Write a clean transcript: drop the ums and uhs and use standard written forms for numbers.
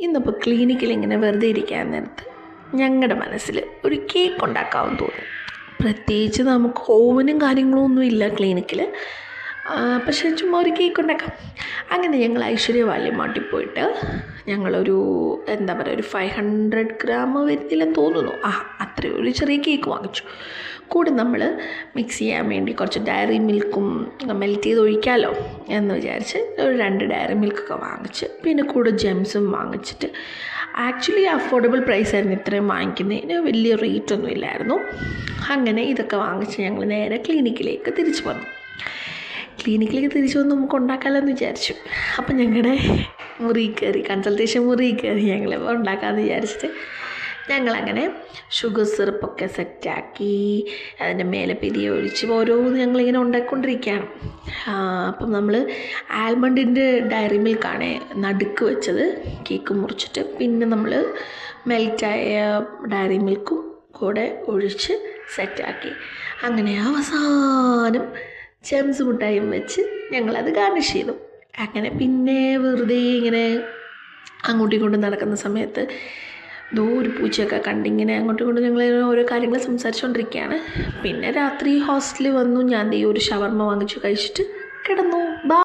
ഇന്നിപ്പോൾ ക്ലിനിക്കിൽ ഇങ്ങനെ വെറുതെ ഇരിക്കാൻ നേരത്ത് ഞങ്ങളുടെ മനസ്സിൽ ഒരു കേക്ക് ഉണ്ടാക്കാമെന്ന് തോന്നി. പ്രത്യേകിച്ച് നമുക്ക് ഓവനും കാര്യങ്ങളും ഒന്നും ഇല്ല ക്ലിനിക്കിൽ, പക്ഷേ ചുമ്മാ ഒരു കേക്ക് ഉണ്ടാക്കാം. അങ്ങനെ ഞങ്ങൾ ഐശ്വര്യ വാല്യമാട്ടിൽ പോയിട്ട് ഞങ്ങളൊരു എന്താ പറയുക ഒരു 500 ഗ്രാം വരുന്നില്ലെന്ന് തോന്നുന്നു, അത്രയും ഒരു ചെറിയ കേക്ക് വാങ്ങിച്ചു. കൂടെ നമ്മൾ മിക്സ് ചെയ്യാൻ വേണ്ടി കുറച്ച് ഡയറി മിൽക്കും മെൽറ്റ് ചെയ്ത് ഒഴിക്കാമല്ലോ എന്ന് വിചാരിച്ച് ഒരു 2 ഡയറി മിൽക്കൊക്കെ വാങ്ങിച്ച്, പിന്നെ കൂടെ ജെംസും വാങ്ങിച്ചിട്ട്, ആക്ച്വലി അഫോർഡബിൾ പ്രൈസായിരുന്നു ഇത്രയും വാങ്ങിക്കുന്നതിന്, വലിയ റേറ്റൊന്നും ഇല്ലായിരുന്നു. അങ്ങനെ ഇതൊക്കെ വാങ്ങിച്ച് ഞങ്ങൾ നേരെ ക്ലിനിക്കിലേക്ക് തിരിച്ചു വന്നു. നമുക്ക് ഉണ്ടാക്കാമല്ലോ എന്ന് വിചാരിച്ചു. അപ്പം ഞങ്ങളുടെ കൺസൾട്ടേഷൻ മുറി കയറി ഞങ്ങൾ ഉണ്ടാക്കാമെന്ന് വിചാരിച്ചിട്ട് ഞങ്ങളങ്ങനെ ഷുഗർ സിറപ്പൊക്കെ സെറ്റാക്കി അതിൻ്റെ മേലെ പെരിയ ഒഴിച്ച് ഓരോന്ന് ഞങ്ങളിങ്ങനെ ഉണ്ടാക്കിക്കൊണ്ടിരിക്കുകയാണ്. അപ്പം നമ്മൾ ആൽമണ്ടിൻ്റെ ഡയറി മിൽക്കാണ് നടുക്ക് വെച്ചത്, കേക്ക് മുറിച്ചിട്ട്. പിന്നെ നമ്മൾ മെൽറ്റായ ഡയറി മിൽക്കും കൂടെ ഒഴിച്ച് സെറ്റാക്കി. അങ്ങനെ അവസാനം ജെംസ് മുട്ടായും വെച്ച് ഞങ്ങളത് ഗാർണിഷ് ചെയ്തു. അങ്ങനെ പിന്നെ വെറുതെ ഇങ്ങനെ അങ്ങോട്ടും ഇങ്ങോട്ടും നടക്കുന്ന സമയത്ത് ഒരു പൂച്ചയൊക്കെ കണ്ടിങ്ങനെ അങ്ങോട്ടും ഇങ്ങോട്ടും ഞങ്ങൾ ഓരോ കാര്യങ്ങൾ സംസാരിച്ചുകൊണ്ടിരിക്കുകയാണ്. പിന്നെ രാത്രി ഹോസ്റ്റലിൽ വന്നു. ഞാൻ ഒരു ഷവർമ വാങ്ങിച്ചു കഴിച്ചിട്ട് കിടന്നു.